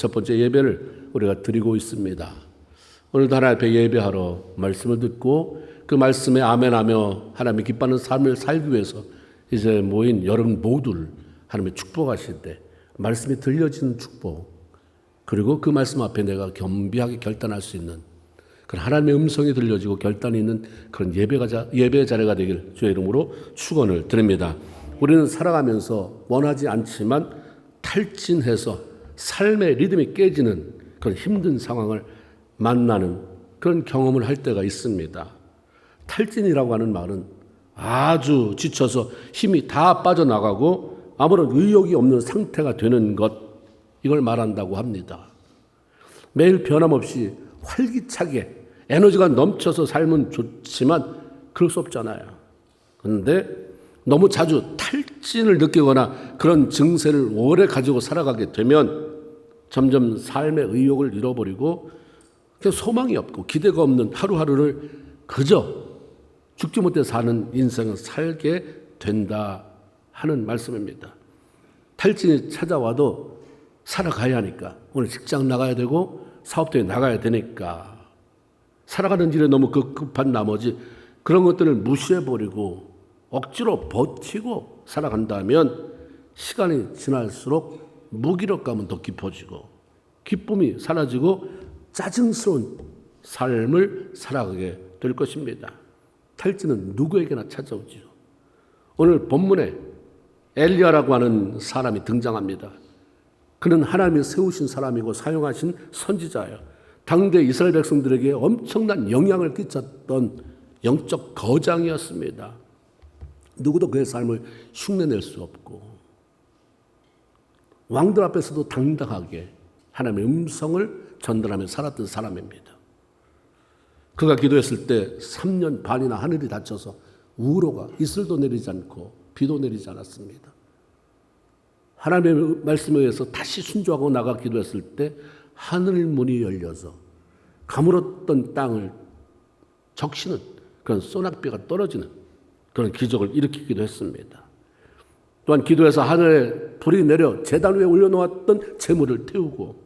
첫 번째 예배를 우리가 드리고 있습니다. 오늘도 하나님 앞에 예배하러 말씀을 듣고 그 말씀에 아멘하며 하나님이 기뻐하는 삶을 살기 위해서 이제 모인 여러분 모두를 하나님이 축복하실 때 말씀이 들려지는 축복, 그리고 그 말씀 앞에 내가 겸비하게 결단할 수 있는 그런 하나님의 음성이 들려지고 결단이 있는 그런 예배 자리가 되길 주의 이름으로 축원을 드립니다. 우리는 살아가면서 원하지 않지만 탈진해서 삶의 리듬이 깨지는 그런 힘든 상황을 만나는 그런 경험을 할 때가 있습니다. 탈진이라고 하는 말은 아주 지쳐서 힘이 다 빠져나가고 아무런 의욕이 없는 상태가 되는 것, 이걸 말한다고 합니다. 매일 변함없이 활기차게 에너지가 넘쳐서 살면 좋지만 그럴 수 없잖아요. 그런데 너무 자주 탈진을 느끼거나 그런 증세를 오래 가지고 살아가게 되면 점점 삶의 의욕을 잃어버리고 소망이 없고 기대가 없는 하루하루를 그저 죽지 못해 사는 인생을 살게 된다 하는 말씀입니다. 탈진이 찾아와도 살아가야 하니까, 오늘 직장 나가야 되고 사업도에 나가야 되니까 살아가는 일에 너무 급급한 나머지 그런 것들을 무시해버리고 억지로 버티고 살아간다면 시간이 지날수록 무기력감은 더 깊어지고 기쁨이 사라지고 짜증스러운 삶을 살아가게 될 것입니다. 탈진은 누구에게나 찾아오지요. 오늘 본문에 엘리야라고 하는 사람이 등장합니다. 그는 하나님이 세우신 사람이고 사용하신 선지자예요. 당대 이스라엘 백성들에게 엄청난 영향을 끼쳤던 영적 거장이었습니다. 누구도 그의 삶을 흉내낼 수 없고 왕들 앞에서도 당당하게 하나님의 음성을 전달하며 살았던 사람입니다. 그가 기도했을 때 3년 반이나 하늘이 닫혀서 우로가 이슬도 내리지 않고 비도 내리지 않았습니다. 하나님의 말씀에 의해서 다시 순종하고 나가 기도했을 때 하늘 문이 열려서 가물었던 땅을 적시는 그런 소낙비가 떨어지는 그런 기적을 일으키기도 했습니다. 또한 기도해서 하늘에 불이 내려 제단 위에 올려놓았던 재물을 태우고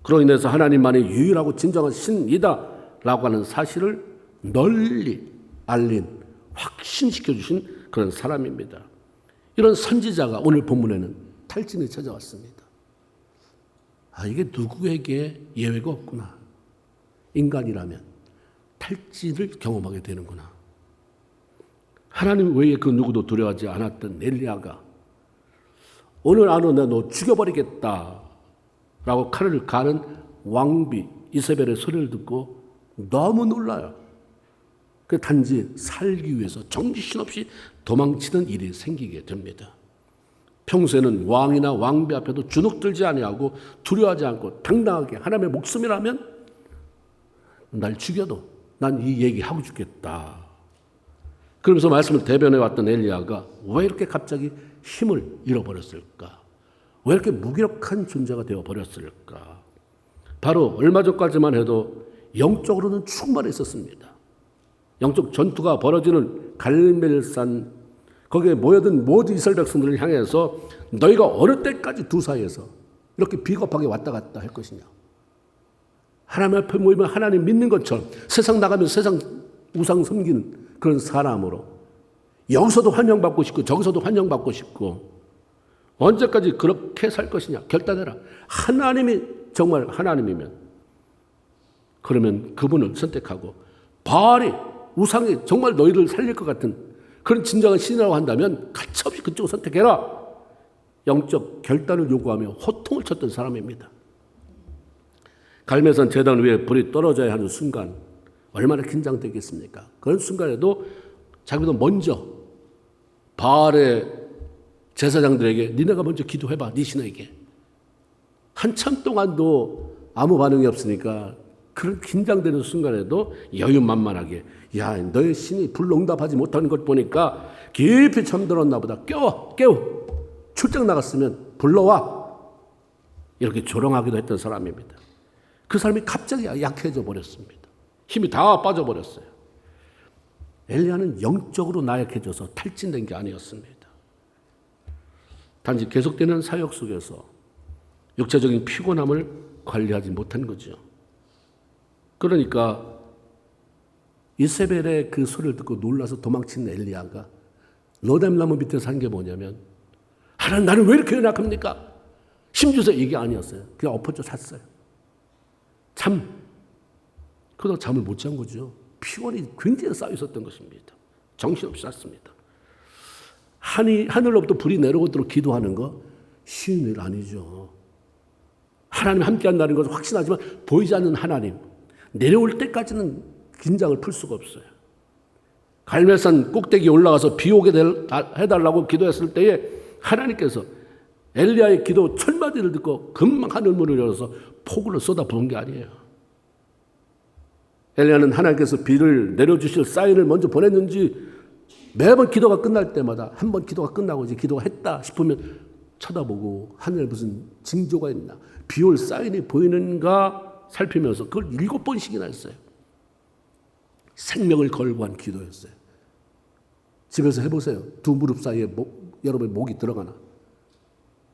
그로 인해서 하나님만이 유일하고 진정한 신이다 라고 하는 사실을 널리 알린, 확신시켜 주신 그런 사람입니다. 이런 선지자가 오늘 본문에는 탈진이 찾아왔습니다. 이게 누구에게 예외가 없구나. 인간이라면 탈진을 경험하게 되는구나. 하나님 외에 그 누구도 두려워하지 않았던 엘리야가 오늘 안으로 내가 너 죽여버리겠다 라고 칼을 가는 왕비 이세벨의 소리를 듣고 너무 놀라요. 그 단지 살기 위해서 정신없이 도망치는 일이 생기게 됩니다. 평소에는 왕이나 왕비 앞에도 주눅들지 아니하고 두려워하지 않고 당당하게 하나님의 목숨이라면 날 죽여도 난 이 얘기하고 죽겠다. 그러면서 말씀을 대변해 왔던 엘리야가 왜 이렇게 갑자기 힘을 잃어버렸을까? 왜 이렇게 무기력한 존재가 되어버렸을까? 바로 얼마 전까지만 해도 영적으로는 충만했었습니다. 영적 전투가 벌어지는 갈멜산, 거기에 모여든 모든 이스라엘 백성들을 향해서 너희가 어느 때까지 두 사이에서 이렇게 비겁하게 왔다 갔다 할 것이냐. 하나님 앞에 모이면 하나님 믿는 것처럼 세상 나가면 세상 우상 섬기는 그런 사람으로 여기서도 환영받고 싶고 저기서도 환영받고 싶고 언제까지 그렇게 살 것이냐. 결단해라. 하나님이 정말 하나님이면 그러면 그분을 선택하고 바알이 우상이 정말 너희를 살릴 것 같은 그런 진정한 신이라고 한다면 가차없이 그쪽을 선택해라. 영적 결단을 요구하며 호통을 쳤던 사람입니다. 갈멜산 제단 위에 불이 떨어져야 하는 순간 얼마나 긴장되겠습니까? 그런 순간에도 자기보다 먼저 바알의 제사장들에게 니네가 먼저 기도해봐. 네 신에게. 한참 동안도 아무 반응이 없으니까 그런 긴장되는 순간에도 여유만만하게 야 너의 신이 불응답하지 못하는 것 보니까 깊이 잠들었나 보다. 깨워. 출장 나갔으면 불러와. 이렇게 조롱하기도 했던 사람입니다. 그 사람이 갑자기 약해져 버렸습니다. 힘이 다 빠져버렸어요. 엘리야는 영적으로 나약해져서 탈진된 게 아니었습니다. 단지 계속되는 사역 속에서 육체적인 피곤함을 관리하지 못한 거죠. 그러니까 이세벨의 그 소리를 듣고 놀라서 도망친 엘리야가 로뎀나무 밑에 산 게 뭐냐면, 하나님 나는 왜 이렇게 연약합니까? 심주서 이게 아니었어요. 그냥 엎어져 잤어요. 그러다 잠을 못 잔 거죠. 피곤이 굉장히 쌓여 있었던 것입니다. 정신없이 잤습니다. 하늘로부터 불이 내려오도록 기도하는 거 쉬운 일 아니죠. 하나님 함께 한다는 것은 확신하지만 보이지 않는 하나님, 내려올 때까지는 긴장을 풀 수가 없어요. 갈멜산 꼭대기에 올라가서 비 오게 해달라고 기도했을 때에 하나님께서 엘리야의 기도 철마디를 듣고 금방 하늘문을 열어서 폭우를 쏟아부은 게 아니에요. 엘리야는 하나님께서 비를 내려주실 사인을 먼저 보냈는지 매번 기도가 끝날 때마다 한 번 기도가 끝나고 이제 기도가 했다 싶으면 쳐다보고 하늘에 무슨 징조가 있나, 비 올 사인이 보이는가 살피면서 그걸 7번씩이나 했어요. 생명을 걸고 한 기도였어요. 집에서 해보세요. 두 무릎 사이에 여러분의 목이 들어가나.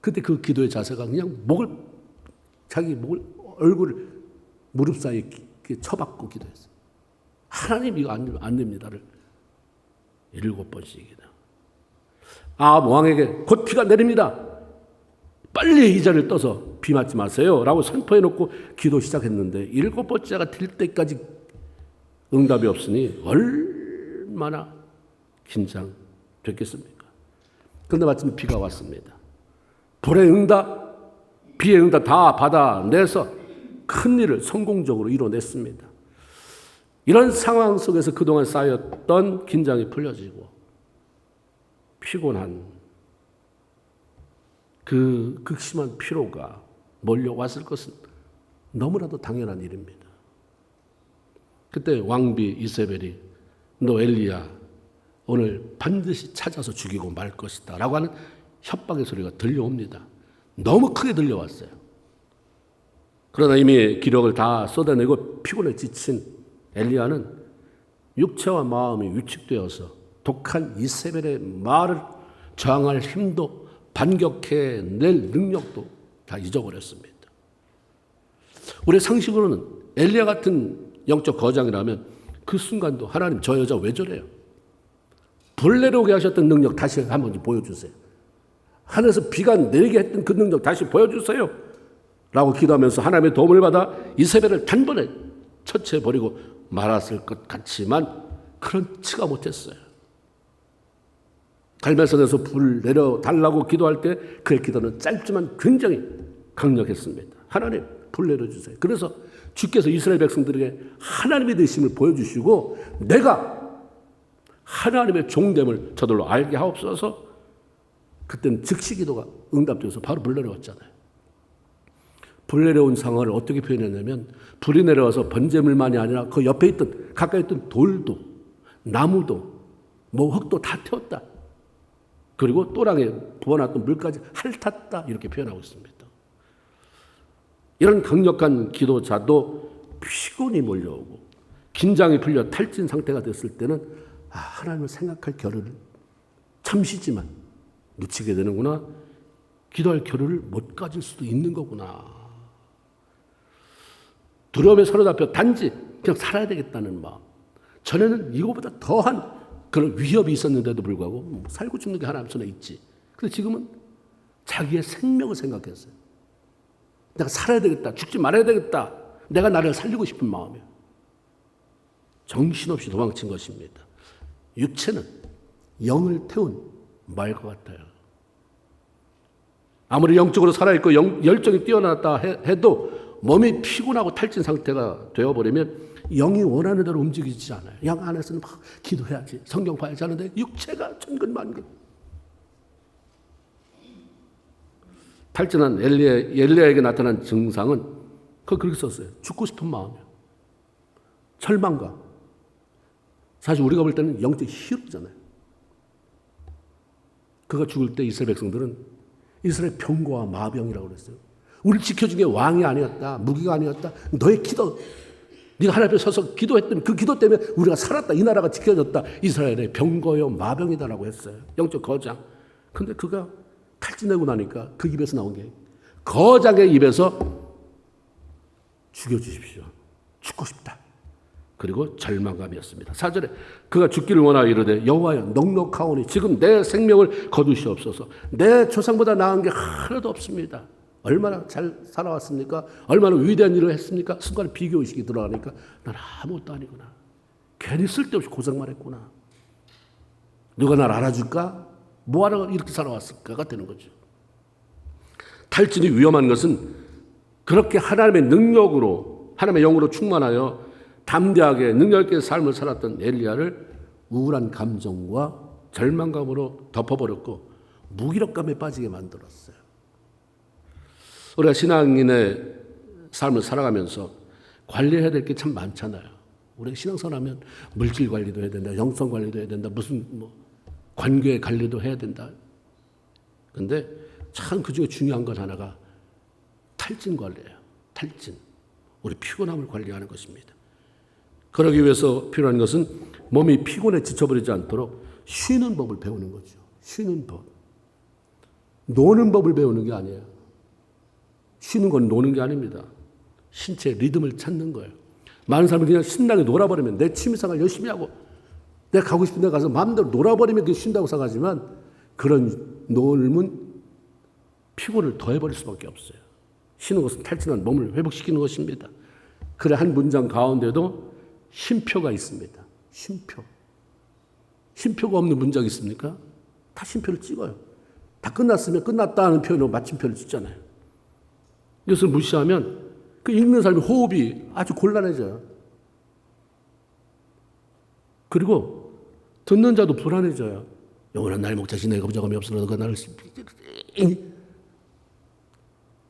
그때 그 기도의 자세가 그냥 자기 목을, 얼굴을 무릎 사이에 쳐박고 기도했어요. 하나님 이거 안 됩니다를 7번씩이나. 아합 왕에게 곧 비가 내립니다. 빨리 이 자리를 떠서 비 맞지 마세요 라고 선포해놓고 기도 시작했는데 7번째가 될 때까지 응답이 없으니 얼마나 긴장됐겠습니까? 그런데 마침 비가 왔습니다. 불의 응답, 비의 응답 다 받아내서 큰 일을 성공적으로 이뤄냈습니다. 이런 상황 속에서 그동안 쌓였던 긴장이 풀려지고 피곤한 그 극심한 피로가 몰려왔을 것은 너무나도 당연한 일입니다. 그때 왕비 이세벨이 너 엘리야 오늘 반드시 찾아서 죽이고 말 것이다 라고 하는 협박의 소리가 들려옵니다. 너무 크게 들려왔어요. 그러나 이미 기력을 다 쏟아내고 피곤에 지친 엘리야는 육체와 마음이 위축되어서 독한 이세벨의 말을 저항할 힘도 반격해낼 능력도 다 잊어버렸습니다. 우리 상식으로는 엘리야 같은 영적 거장이라면 그 순간도 하나님 저 여자 왜 저래요? 불 내려오게 하셨던 능력 다시 한번 보여주세요. 하늘에서 비가 내리게 했던 그 능력 다시 보여주세요 라고 기도하면서 하나님의 도움을 받아 이세벨을 단번에 처치해버리고 말았을 것 같지만 그렇지가 못했어요. 갈멜산에서 불 내려달라고 기도할 때 그의 기도는 짧지만 굉장히 강력했습니다. 하나님 불 내려주세요. 그래서 주께서 이스라엘 백성들에게 하나님의 되심을 보여주시고 내가 하나님의 종됨을 저들로 알게 하옵소서. 그때는 즉시 기도가 응답돼서 바로 불 내려왔잖아요. 불 내려온 상황을 어떻게 표현했냐면 불이 내려와서 번제물만이 아니라 그 옆에 있던 가까이 있던 돌도 나무도 흙도 다 태웠다. 그리고 또랑에 부어놨던 물까지 핥았다 이렇게 표현하고 있습니다. 이런 강력한 기도자도 피곤이 몰려오고 긴장이 풀려 탈진 상태가 됐을 때는 하나님을 생각할 겨를을 잠시지만 놓치게 되는구나. 기도할 겨를을 못 가질 수도 있는 거구나. 두려움에 사로잡혀 단지 그냥 살아야 되겠다는 마음. 전에는 이거보다 더한 그런 위협이 있었는데도 불구하고 살고 죽는 게 하나님 손에 있지. 그런데 지금은 자기의 생명을 생각했어요. 내가 살아야 되겠다. 죽지 말아야 되겠다. 내가 나를 살리고 싶은 마음이에요. 정신없이 도망친 것입니다. 육체는 영을 태운 말과 같아요. 아무리 영적으로 살아있고 열정이 뛰어났다 해도 몸이 피곤하고 탈진 상태가 되어버리면 영이 원하는 대로 움직이지 않아요. 영 안에서는 막 기도해야지, 성경 봐야지 하는데 육체가 천근만근. 탈진한 엘리야에게 나타난 증상은 그렇게 썼어요. 죽고 싶은 마음이에요. 절망감. 사실 우리가 볼 때는 영적 희롱이잖아요. 그가 죽을 때 이스라엘 백성들은 이스라엘 병거와 마병이라고 그랬어요. 우리를 지켜준 게 왕이 아니었다. 무기가 아니었다. 너의 기도. 네가 하나님 앞에 서서 기도했던 그 기도 때문에 우리가 살았다. 이 나라가 지켜졌다. 이스라엘의 병거요 마병이다라고 했어요. 영적 거장. 근데 그가 탈진되고 나니까 그 입에서 나온 게 거장의 입에서 죽여주십시오. 죽고 싶다. 그리고 절망감이었습니다. 4절에 그가 죽기를 원하여 이르되 여호와여 넉넉하오니 지금 내 생명을 거두시옵소서. 내 조상보다 나은 게 하나도 없습니다. 얼마나 잘 살아왔습니까? 얼마나 위대한 일을 했습니까? 순간에 비교의식이 들어가니까 난 아무것도 아니구나. 괜히 쓸데없이 고생만 했구나. 누가 날 알아줄까? 뭐하러 이렇게 살아왔을까가 되는 거죠. 탈진이 위험한 것은 그렇게 하나님의 능력으로 하나님의 영으로 충만하여 담대하게 능력 있게 삶을 살았던 엘리야를 우울한 감정과 절망감으로 덮어버렸고 무기력감에 빠지게 만들었어요. 우리가 신앙인의 삶을 살아가면서 관리해야 될 게 참 많잖아요. 우리 신앙생활하면 물질 관리도 해야 된다, 영성 관리도 해야 된다, 무슨 관계 관리도 해야 된다. 그런데 참 그중에 중요한 것 하나가 탈진 관리예요. 탈진. 우리 피곤함을 관리하는 것입니다. 그러기 위해서 필요한 것은 몸이 피곤에 지쳐버리지 않도록 쉬는 법을 배우는 거죠. 쉬는 법. 노는 법을 배우는 게 아니에요. 쉬는 건 노는 게 아닙니다. 신체의 리듬을 찾는 거예요. 많은 사람이 그냥 신나게 놀아버리면 내 취미생활 열심히 하고 내가 가고 싶은 데 가서 마음대로 놀아버리면 그게 쉰다고 생각하지만 그런 놀면 피곤을 더해버릴 수밖에 없어요. 쉬는 것은 탈진한 몸을 회복시키는 것입니다. 그래 한 문장 가운데도 쉼표가 있습니다. 쉼표. 쉼표가 없는 문장이 있습니까? 다 쉼표를 찍어요. 다 끝났으면 끝났다는 표현으로 마침표를 찍잖아요. 이것을 무시하면 그 읽는 사람의 호흡이 아주 곤란해져요. 그리고 듣는 자도 불안해져요. 영원한 나의 목자신 내가 부족함이 없으나 너가 나를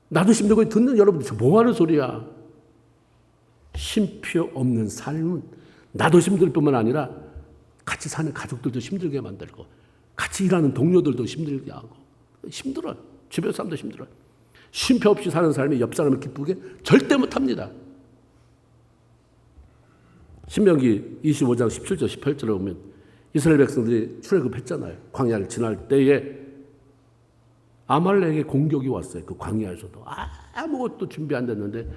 나도 힘들고 듣는 여러분들 뭐 하는 소리야. 쉼표 없는 삶은 나도 힘들 뿐만 아니라 같이 사는 가족들도 힘들게 만들고 같이 일하는 동료들도 힘들게 하고 힘들어요. 주변 사람도 힘들어요. 쉼표 없이 사는 삶이 옆 사람을 기쁘게 절대 못합니다. 신명기 25장 17절 18절에 보면 이스라엘 백성들이 출애굽했잖아요. 광야를 지날 때에 아말렉의 공격이 왔어요. 그 광야에서도 아무것도 준비 안 됐는데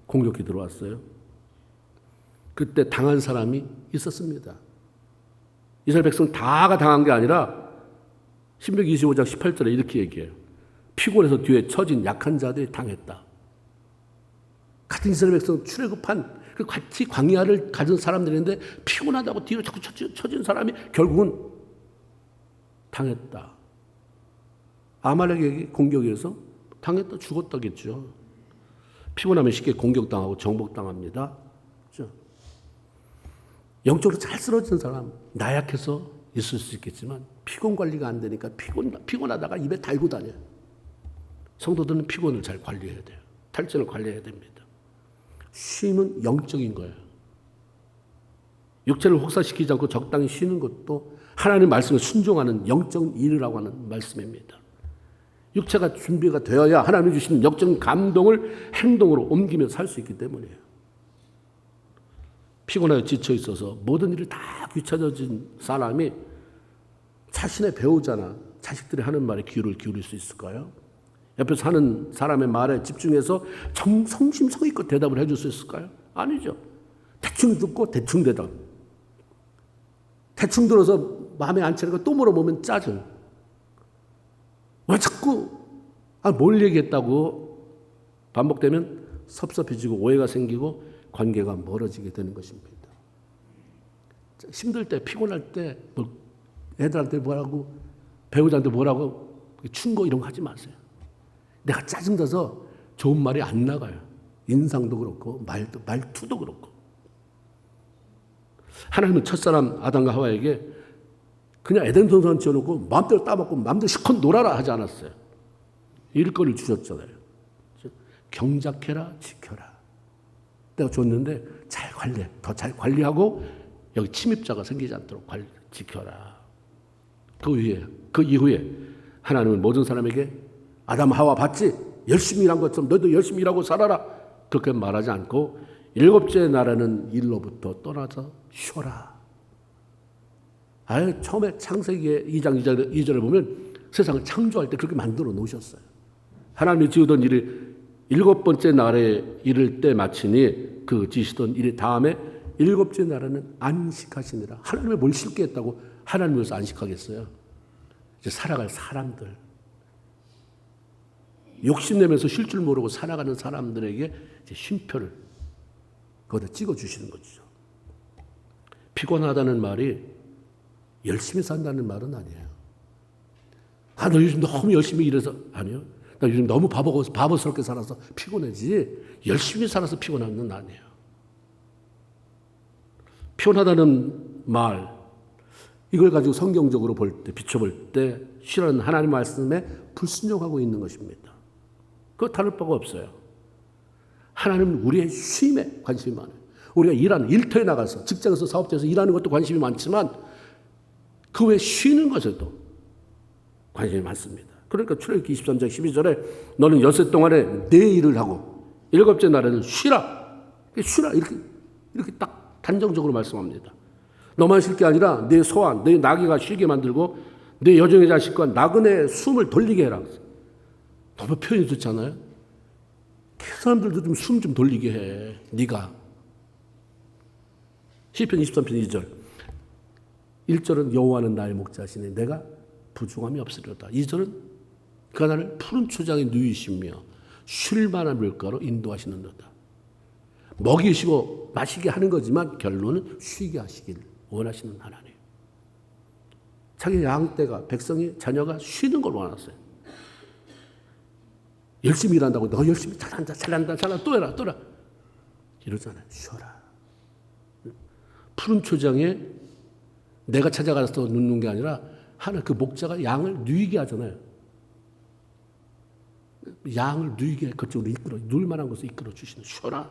공격이 들어왔어요. 그때 당한 사람이 있었습니다. 이스라엘 백성 다가 당한 게 아니라 신명기 25장 18절에 이렇게 얘기해요. 피곤해서 뒤에 처진 약한 자들이 당했다. 같은 이스라엘 백성 출애굽한 그 같이 광야를 가진 사람들인데 피곤하다고 뒤로 자꾸 처진 사람이 결국은 당했다. 아말렉에게 공격해서 당했다, 죽었다겠죠. 피곤하면 쉽게 공격당하고 정복당합니다. 그렇죠? 영적으로 잘 쓰러진 사람, 나약해서 있을 수 있겠지만 피곤 관리가 안 되니까 피곤하다가 입에 달고 다녀요. 성도들은 피곤을 잘 관리해야 돼요. 탈진을 관리해야 됩니다. 쉼은 영적인 거예요. 육체를 혹사시키지 않고 적당히 쉬는 것도 하나님의 말씀에 순종하는 영적인 일이라고 하는 말씀입니다. 육체가 준비가 되어야 하나님이 주시는 영적인 감동을 행동으로 옮기며 살 수 있기 때문이에요. 피곤하게 지쳐 있어서 모든 일이 다 귀찮아진 사람이 자신의 배우자나 자식들이 하는 말에 귀를 기울일 수 있을까요? 옆에서 하는 사람의 말에 집중해서 성심성의껏 대답을 해줄 수 있을까요? 아니죠. 대충 듣고 대충 대답. 대충 들어서 마음에 안 차니까 또 물어보면 짜증. 왜 자꾸 뭘 얘기했다고 반복되면 섭섭해지고 오해가 생기고 관계가 멀어지게 되는 것입니다. 힘들 때 피곤할 때 애들한테 뭐라고 배우자한테 뭐라고 충고 이런 거 하지 마세요. 내가 짜증나서 좋은 말이 안 나가요. 인상도 그렇고 말투도 그렇고. 하나님은 첫사람 아담과 하와에게 그냥 에덴 동산 지어놓고 마음대로 따먹고 마음대로 실컷 놀아라 하지 않았어요. 일거리를 주셨잖아요. 경작해라, 지켜라. 내가 줬는데 잘 관리해. 더 잘 관리하고 여기 침입자가 생기지 않도록 지켜라. 그 이후에 하나님은 모든 사람에게 아담 하와 봤지? 열심히 일한 것처럼 너도 열심히 일하고 살아라. 그렇게 말하지 않고 일곱째 날에는 일로부터 떠나서 쉬어라. 처음에 창세기 2장 2절을 보면 세상을 창조할 때 그렇게 만들어 놓으셨어요. 하나님이 지으던 일이 7번째 날에 이를 때 마치니 그 지시던 일이 다음에 7째 날에는 안식하시니라. 하나님이 뭘 쉽게 했다고 하나님께서 안식하겠어요? 이제 살아갈 사람들, 욕심내면서 쉴 줄 모르고 살아가는 사람들에게 이제 쉼표를 거기다 찍어주시는 거죠. 피곤하다는 말이 열심히 산다는 말은 아니에요. 아, 너 요즘 너무 열심히 일해서. 아니요. 나 요즘 너무 바보스럽게 살아서 피곤해지. 열심히 살아서 피곤한 건 아니에요. 피곤하다는 말, 이걸 가지고 성경적으로 볼 때, 비춰볼 때 쉬라는 하나님 말씀에 불순종하고 있는 것입니다. 그거 다를 바가 없어요. 하나님은 우리의 쉼에 관심이 많아요. 우리가 일하는 일터에 나가서 직장에서 사업자에서 일하는 것도 관심이 많지만 그 외에 쉬는 것에도 관심이 많습니다. 그러니까 출애굽기 23장 12절에 너는 엿새 동안에 내 일을 하고 7째 날에는 쉬라. 쉬라. 이렇게 딱 단정적으로 말씀합니다. 너만 쉴 게 아니라 내 소와 내 나귀가 쉬게 만들고 내 여종의 자식과 나그네의 숨을 돌리게 해라. 너무 표현이 좋잖아요. 그 사람들도 좀 숨 좀 돌리게 해. 네가. 시편 23편 2절. 1절은 여호와는 나의 목자시니 내가 부족함이 없으리로다. 2절은 그가 나를 푸른 초장에 누이시며 쉴 만한 물가로 인도하시는도다. 먹이시고 마시게 하는 거지만 결론은 쉬게 하시길 원하시는 하나님. 자기 양떼가 백성이 자녀가 쉬는 걸 원했어요. 열심히 일한다고 너 열심히 잘한다 또 해라 이러잖아요. 쉬어라. 푸른 초장에 내가 찾아가서 눕는 게 아니라 하나 그 목자가 양을 누이게 하잖아요. 양을 누이게 그쪽으로 이끌어 누울 만한 것을 이끌어 주시는 쉬어라.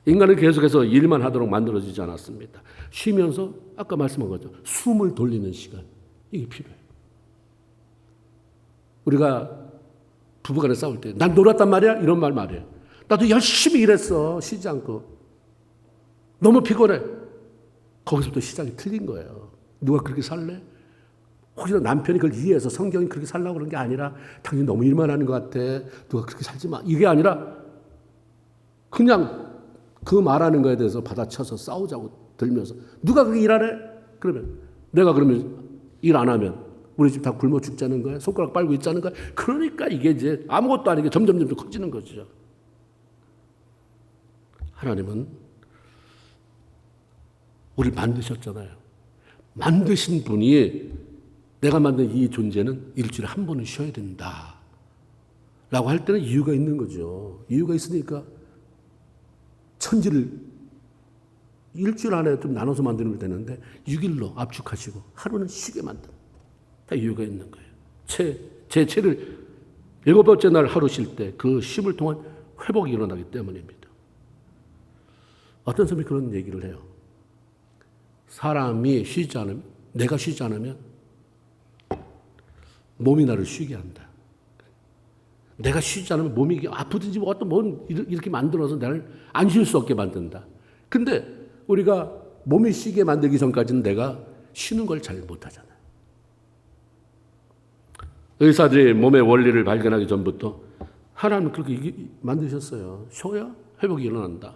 인간은 계속해서 일만 하도록 만들어지지 않았습니다. 쉬면서 아까 말씀한 거죠. 숨을 돌리는 시간 이게 필요해요. 우리가 부부간에 싸울 때 난 놀았단 말이야 이런 말이에요. 나도 열심히 일했어 쉬지 않고 너무 피곤해. 거기서부터 시작이 틀린 거예요. 누가 그렇게 살래? 혹시나 남편이 그걸 이해해서 성경이 그렇게 살라고 그런 게 아니라 당연히 너무 일만 하는 것 같아. 누가 그렇게 살지 마. 이게 아니라 그냥 그 말하는 거에 대해서 받아쳐서 싸우자고 들면서 누가 그렇게 일하래? 그러면 내가 그러면 일 안 하면 우리 집 다 굶어 죽자는 거야? 손가락 빨고 있자는 거야? 그러니까 이게 이제 아무것도 아니게 점점 커지는 거죠. 하나님은 우리를 만드셨잖아요. 만드신 분이 내가 만든 이 존재는 일주일에 한 번은 쉬어야 된다 라고 할 때는 이유가 있는 거죠. 이유가 있으니까 천지를 일주일 안에 좀 나눠서 만들면 되는데 6일로 압축하시고 하루는 쉬게 만든 다 이유가 있는 거예요. 제 체를 7번째 날 하루 쉴 때 그 쉼을 통한 회복이 일어나기 때문입니다. 어떤 사람이 그런 얘기를 해요. 사람이 쉬지 않으면 내가 쉬지 않으면 몸이 나를 쉬게 한다. 내가 쉬지 않으면 몸이 아프든지 뭐 어떤 뭐 이렇게 만들어서 나를 안 쉴 수 없게 만든다. 근데 우리가 몸이 쉬게 만들기 전까지는 내가 쉬는 걸 잘 못하잖아요. 의사들이 몸의 원리를 발견하기 전부터 하나님은 그렇게 만드셨어요. 쉬어야 회복이 일어난다.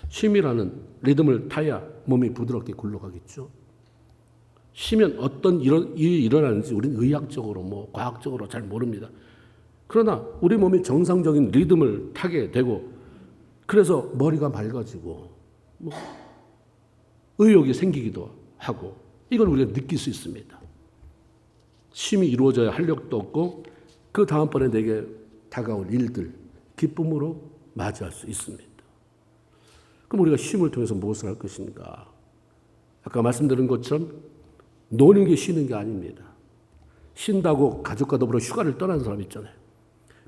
쉼이라는 리듬을 타야 몸이 부드럽게 굴러가겠죠. 쉬면 어떤 일이 일어나는지 우리는 의학적으로 뭐 과학적으로 잘 모릅니다. 그러나 우리 몸이 정상적인 리듬을 타게 되고 그래서 머리가 맑아지고 뭐 의욕이 생기기도 하고 이걸 우리가 느낄 수 있습니다. 쉼이 이루어져야 활력도 없고 그 다음번에 내게 다가올 일들 기쁨으로 맞이할 수 있습니다. 그럼 우리가 쉼을 통해서 무엇을 할 것인가? 아까 말씀드린 것처럼 노는 게 쉬는 게 아닙니다. 쉰다고 가족과 더불어 휴가를 떠나는 사람 있잖아요.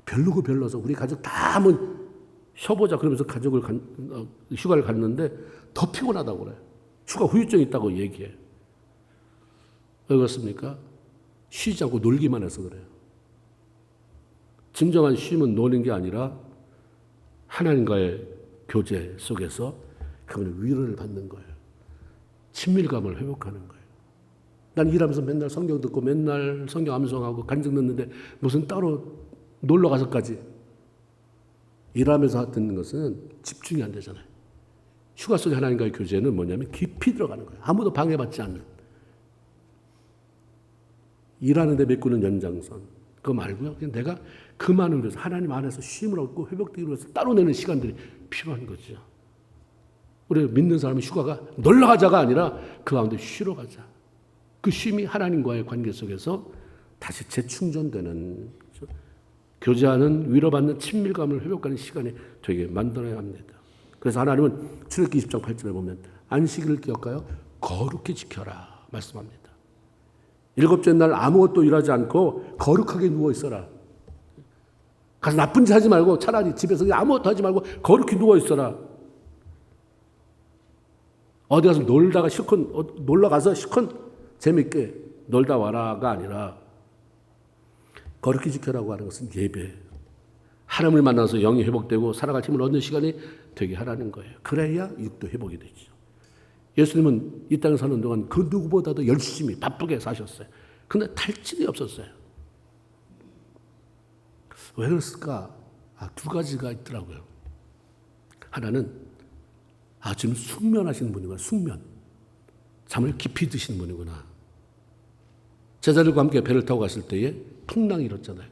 별로고 별로서 우리 가족 다 한번 쉬어보자 그러면서 휴가를 갔는데 더 피곤하다고 그래요. 휴가 후유증이 있다고 얘기해. 왜 그렇습니까? 쉬지 않고 놀기만 해서 그래요. 진정한 쉼은 노는 게 아니라 하나님과의 교제 속에서 그분의 위로를 받는 거예요. 친밀감을 회복하는 거예요. 난 일하면서 맨날 성경 듣고 맨날 성경 암송하고 간증 듣는데 무슨 따로 놀러 가서까지 일하면서 듣는 것은 집중이 안 되잖아요. 휴가 속의 하나님과의 교제는 뭐냐면 깊이 들어가는 거예요. 아무도 방해받지 않는. 일하는데 메꾸는 연장선. 그거 말고요. 그냥 내가 그만을 위해서 하나님 안에서 쉼을 얻고 회복되기 위해서 따로 내는 시간들이 필요한 거죠. 우리 믿는 사람은 휴가가 놀러 가자가 아니라 그 가운데 쉬러 가자. 그 쉼이 하나님과의 관계 속에서 다시 재충전되는, 그렇죠? 교제하는, 위로받는 친밀감을 회복하는 시간이 되게 만들어야 합니다. 그래서 하나님은 출애굽기 20장 8절에 보면 안식일을 기억하여 거룩히 지켜라 말씀합니다. 일곱째 날 아무것도 일하지 않고 거룩하게 누워 있어라. 가서 나쁜 짓 하지 말고 차라리 집에서 아무것도 하지 말고 거룩히 누워 있어라. 어디 가서 놀다가 실컷 놀러 가서 실컷 재밌게 놀다 와라가 아니라 거룩히 지켜라고 하는 것은 예배. 하나님을 만나서 영이 회복되고 살아갈 힘을 얻는 시간이 되게 하라는 거예요. 그래야 육도 회복이 되죠. 예수님은 이 땅에 사는 동안 그 누구보다도 열심히 바쁘게 사셨어요. 근데 탈진이 없었어요. 왜 그랬을까? 두 가지가 있더라고요. 하나는 지금 숙면하시는 분이구나. 숙면. 잠을 깊이 드시는 분이구나. 제자들과 함께 배를 타고 갔을 때에 풍랑이 일었잖아요.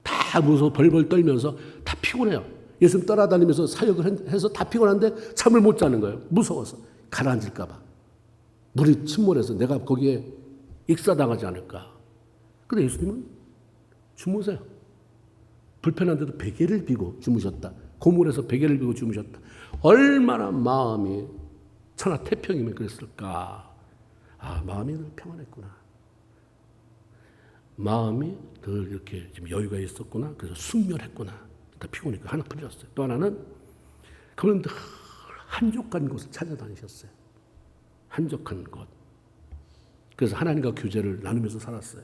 다 무서워 벌벌 떨면서 다 피곤해요. 예수님 따라다니면서 사역을 해서 다 피곤한데 잠을 못 자는 거예요. 무서워서. 가라앉을까 봐. 물이 침몰해서 내가 거기에 익사당하지 않을까. 근데 예수님은 주무세요. 불편한데도 베개를 비고 주무셨다. 고물에서 베개를 비고 주무셨다. 얼마나 마음이 천하태평이면 그랬을까. 마음이 늘 평안했구나. 마음이 늘 이렇게 좀 여유가 있었구나. 그래서 숙면했구나. 다 피곤하니까 하나 풀렸어요. 또 하나는 그분은 늘 한적한 곳을 찾아다니셨어요. 한적한 곳. 그래서 하나님과 교제를 나누면서 살았어요.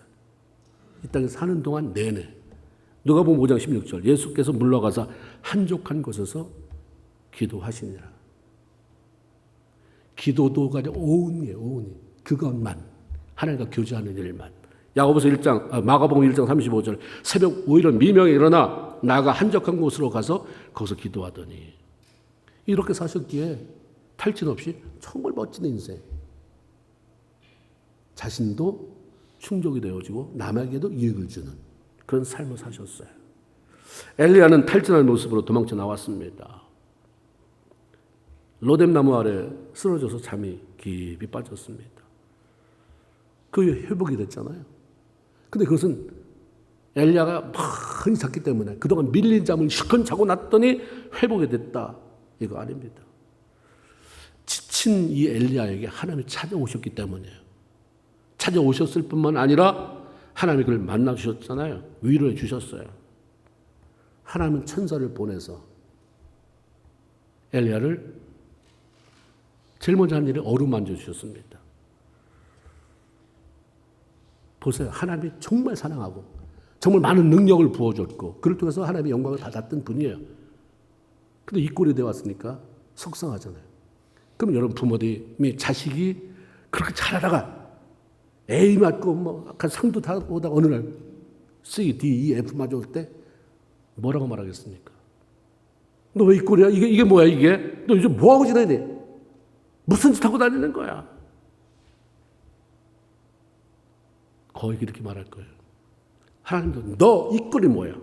이 땅에 사는 동안 내내. 누가복음 5장 16절 예수께서 물러가서 한적한 곳에서 기도하시니라. 기도도가 아니라 오은이에요. 오은이. 그것만. 하나님과 교제하는 일만. 마가복음 1장 35절 새벽 5일은 미명에 일어나 나가 한적한 곳으로 가서 거기서 기도하더니 이렇게 사셨기에 탈진 없이 정말 멋진 인생. 자신도 충족이 되어지고 남에게도 이익을 주는 그런 삶을 사셨어요. 엘리야는 탈진한 모습으로 도망쳐 나왔습니다. 로뎀나무 아래 쓰러져서 잠이 깊이 빠졌습니다. 그게 회복이 됐잖아요. 근데 그것은 엘리야가 많이 잤기 때문에 그동안 밀린 잠을 실컷 자고 났더니 회복이 됐다. 이거 아닙니다. 지친 이 엘리야에게 하나님이 찾아오셨기 때문이에요. 찾아오셨을 뿐만 아니라 하나님이 그를 만나주셨잖아요. 위로해 주셨어요. 하나님은 천사를 보내서 엘리야를 제일 먼저 한 일이 어루만져 주셨습니다. 보세요. 하나님이 정말 사랑하고 정말 많은 능력을 부어줬고 그를 통해서 하나님의 영광을 받았던 분이에요. 근데 이 꼴이 되어 왔으니까 속상하잖아요. 그럼 여러분 부모님이 자식이 그렇게 잘하다가 A 맞고 상도 다 오다가 어느 날 C, D, E, F 맞아 올 때 뭐라고 말하겠습니까? 너 왜 이 꼴이야? 이게 뭐야 이게? 너 요즘 뭐하고 지내니? 무슨 짓 하고 다니는 거야? 거의 이렇게 말할 거예요. 하나님도 너 이 꼴이 뭐야?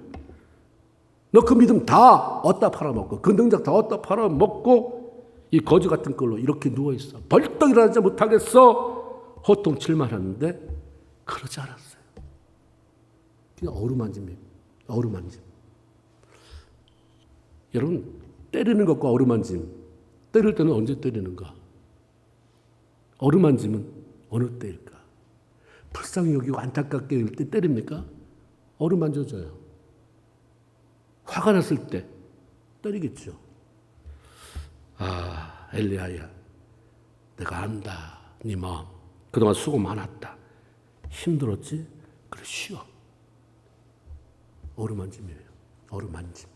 너 그 믿음 다 얻다 팔아먹고 그 능력 다 얻다 팔아먹고 이 거지 같은 걸로 이렇게 누워있어. 벌떡 일어나지 못하겠어. 호통칠만 하는데 그러지 않았어요. 그냥 어루만짐이에요. 어루만짐. 여러분 때리는 것과 어루만짐. 때릴 때는 언제 때리는가? 어루만짐은 어느 때일까? 불쌍히 여기고 안타깝게 여길 때 때립니까? 어루만져줘요. 화가 났을 때 때리겠죠. 엘리야야, 내가 안다. 네 마음. 그동안 수고 많았다. 힘들었지? 그래 쉬어. 어루만짐이에요. 어루만짐.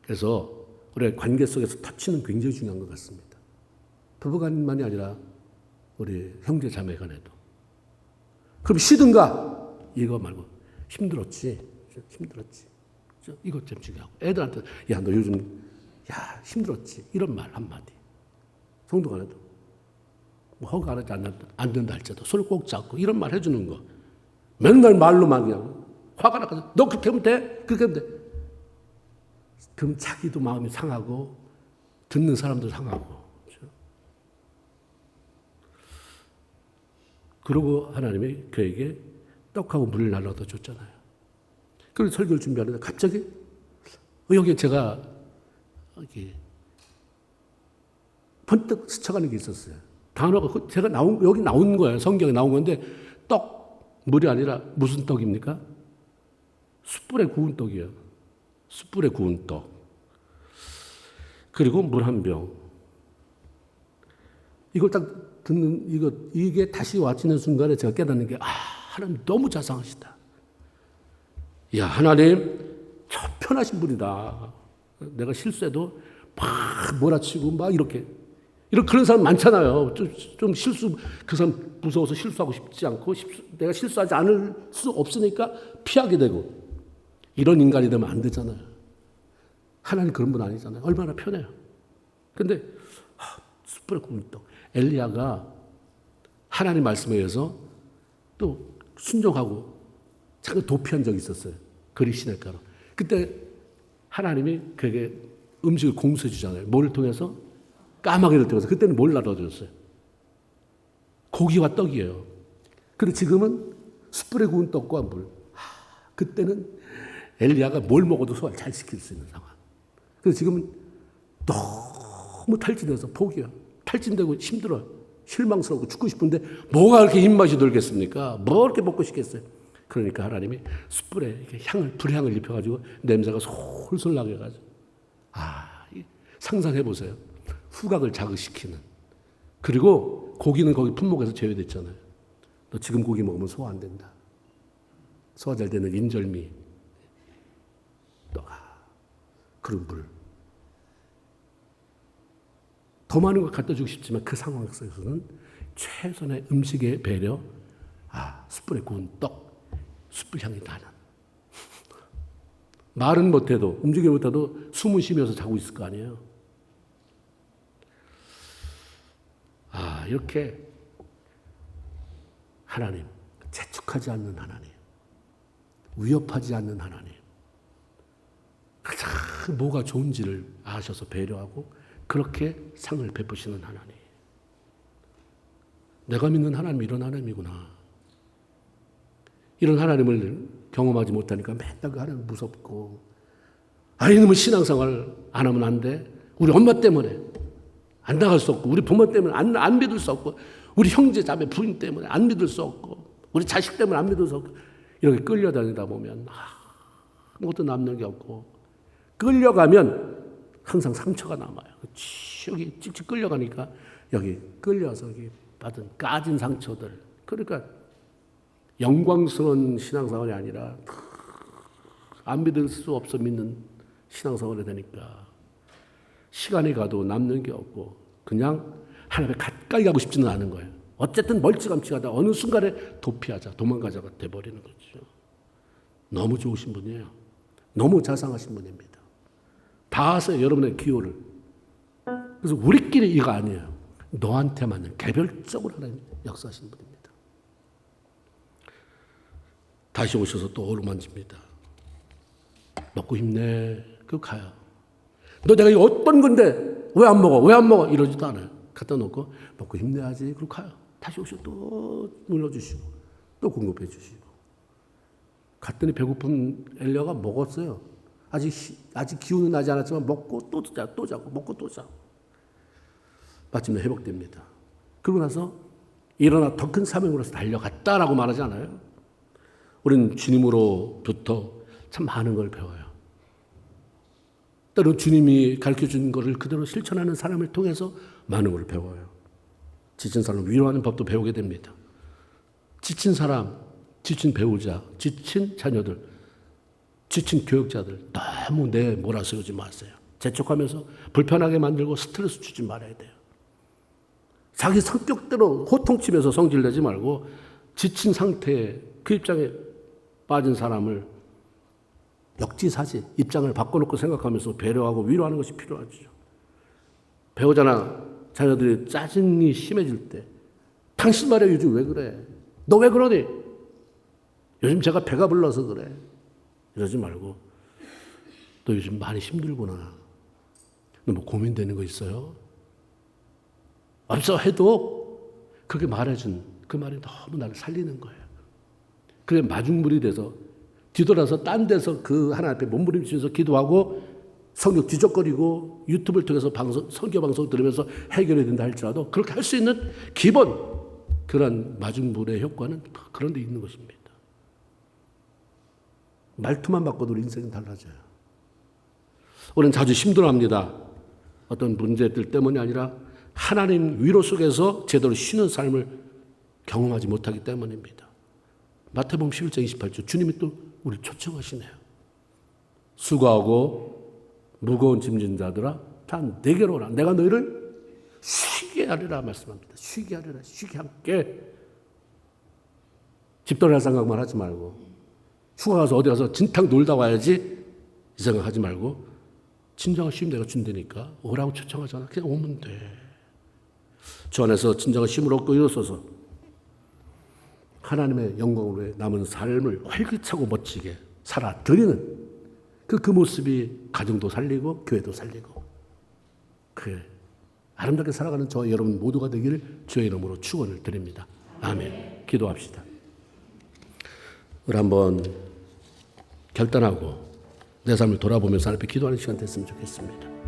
그래서 우리의 관계 속에서 터치는 굉장히 중요한 것 같습니다. 부부간만이 아니라 우리 형제 자매 간에도. 그럼 쉬든가? 이거 말고 힘들었지. 이것 좀 중요하고. 애들한테 야, 너 요즘 야, 힘들었지. 이런 말 한마디. 성도 간에도. 뭐 허가 안 된다 할지라도 손을 꼭 잡고 이런 말 해주는 거. 맨날 말로만 그냥 화가 나서 너 그렇게 하면 돼? 그렇게 하면 돼? 그럼 자기도 마음이 상하고 듣는 사람도 상하고. 그렇죠? 그러고 하나님이 그에게 떡하고 물을 나눠서 줬잖아요. 그래서 설교를 준비하는데 갑자기 여기 제가 여기 번뜩 스쳐가는 게 있었어요. 단어가 제가 여기 나온 거예요. 성경에 나온 건데 떡, 물이 아니라 무슨 떡입니까? 숯불에 구운 떡이에요. 숯불에 구운 떡. 그리고 물 한 병. 이걸 딱 듣는 이게 다시 와지는 순간에 제가 깨닫는 게 하나님 너무 자상하시다. 야, 하나님 편하신 분이다. 내가 실수해도 막 몰아치고 막 이렇게 그런 사람 많잖아요. 좀 실수, 그 사람 무서워서 실수하고 싶지 않고 내가 실수하지 않을 수 없으니까 피하게 되고 이런 인간이 되면 안 되잖아요. 하나님 그런 분 아니잖아요. 얼마나 편해요. 근데 숯불에 구운 떡. 엘리야가 하나님 말씀에 의해서 또 순종하고 잠깐 도피한 적이 있었어요. 그리 시냇가로. 그때 하나님이 그에게 음식을 공수해 주잖아요. 뭐를 통해서? 까마귀를 통해서. 그때는 뭘 나눠줬어요? 고기와 떡이에요. 그런데 지금은 숯불에 구운 떡과 물. 그때는 엘리야가 뭘 먹어도 소화를 잘 시킬 수 있는 상황. 그래서 지금은 너무 탈진해서 포기해요. 탈진되고 힘들어요. 실망스럽고 죽고 싶은데 뭐가 그렇게 입맛이 돌겠습니까? 뭐 그렇게 먹고 싶겠어요? 그러니까 하나님이 숯불에 이렇게 불향을 입혀가지고 냄새가 솔솔 나게 해가지고 상상해 보세요. 후각을 자극시키는. 그리고 고기는 거기 품목에서 제외됐잖아요. 너 지금 고기 먹으면 소화 안 된다. 소화 잘 되는 인절미. 그런 물. 더 많은 걸 갖다 주고 싶지만 그 상황 속에서는 최선의 음식의 배려, 숯불에 구운 떡, 숯불 향이 나는. 말은 못해도, 움직여 못해도 숨을 쉬면서 자고 있을 거 아니에요. 이렇게 하나님, 재촉하지 않는 하나님, 위협하지 않는 하나님, 가장 뭐가 좋은지를 아셔서 배려하고 그렇게 상을 베푸시는 하나님. 내가 믿는 하나님이 이런 하나님이구나. 이런 하나님을 경험하지 못하니까 맨날 그 하나님 무섭고 이놈은 신앙생활 안 하면 안 돼. 우리 엄마 때문에 안 나갈 수 없고 우리 부모 때문에 안 믿을 수 없고 우리 형제 자매 부인 때문에 안 믿을 수 없고 우리 자식 때문에 안 믿을 수 없고 이렇게 끌려다니다 보면 아무것도 남는 게 없고 끌려가면 항상 상처가 남아요. 여기 찍찍 끌려가니까 여기 끌려서 여기 받은 까진 상처들. 그러니까 영광스러운 신앙생활이 아니라 안 믿을 수 없어 믿는 신앙생활이 되니까 시간이 가도 남는 게 없고 그냥 하나님에 가까이 가고 싶지는 않은 거예요. 어쨌든 멀찌감치 가다 어느 순간에 도피하자, 도망가자가 돼버리는 거죠. 너무 좋으신 분이에요. 너무 자상하신 분입니다. 다 아세요, 여러분의 기호를. 그래서 우리끼리 이거 아니에요. 너한테 맞는 개별적으로 하나님 역사하시는 분입니다. 다시 오셔서 또 어루만집니다. 먹고 힘내. 그거 가요. 너 내가 이거 어떤 건데 왜 안 먹어? 왜 안 먹어? 이러지도 않아요. 갖다 놓고 먹고 힘내야지. 그리고 가요. 다시 오셔서 또 눌러주시고 또 공급해 주시고. 갔더니 배고픈 엘리야가 먹었어요. 아직 기운은 나지 않았지만 먹고 또 자고 먹고 또 자고. 마침내 회복됩니다. 그러고 나서 일어나 더 큰 사명으로서 달려갔다라고 말하지 않아요? 우리는 주님으로부터 참 많은 걸 배워요. 때로 주님이 가르쳐준 것을 그대로 실천하는 사람을 통해서 많은 걸 배워요. 지친 사람 위로하는 법도 배우게 됩니다. 지친 사람, 지친 배우자, 지친 자녀들, 지친 교육자들 너무 몰아세우지 마세요. 재촉하면서 불편하게 만들고 스트레스 주지 말아야 돼요. 자기 성격대로 호통치면서 성질 내지 말고 지친 상태에 그 입장에 빠진 사람을 역지사지 입장을 바꿔놓고 생각하면서 배려하고 위로하는 것이 필요하죠. 배우자나 자녀들이 짜증이 심해질 때 당신 말이야 요즘 왜 그래? 너 왜 그러니? 요즘 제가 배가 불러서 그래. 이러지 말고 너 요즘 많이 힘들구나. 너 뭐 고민되는 거 있어요? 없어 해도 그렇게 말해준 그 말이 너무 나를 살리는 거예요. 그래 마중물이 돼서 뒤돌아서 딴 데서 그 하나님 앞에 몸부림치면서 기도하고 성경 뒤적거리고 유튜브를 통해서 선교 방송 들으면서 해결이 된다 할지라도 그렇게 할 수 있는 기본 그런 마중물의 효과는 그런 데 있는 것입니다. 말투만 바꿔도 우리 인생이 달라져요. 우리는 자주 힘들어합니다. 어떤 문제들 때문이 아니라 하나님 위로 속에서 제대로 쉬는 삶을 경험하지 못하기 때문입니다. 마태복음 11장 28절 주님이 또 우리를 초청하시네요. 수고하고 무거운 짐진 자들아 다 내게로 오라. 내가 너희를 쉬게 하리라 말씀합니다. 쉬게 하리라. 쉬게 함께. 집 떠날 생각만 하지 말고 휴가 가서 어디 가서 진탕 놀다 와야지 이 생각하지 말고 진정한 쉼 내가 준다니까 오라고 초청하잖아. 그냥 오면 돼. 주 안에서 진정한 쉼을 얻고 일어서서 하나님의 영광으로 남은 삶을 활기차고 멋지게 살아드리는 그 모습이 가정도 살리고 교회도 살리고 그 아름답게 살아가는 저 여러분 모두가 되기를 주의 이름으로 축원을 드립니다. 아멘. 기도합시다. 우리 한번 결단하고 내 삶을 돌아보면서 하나님 앞에 기도하는 시간 됐으면 좋겠습니다.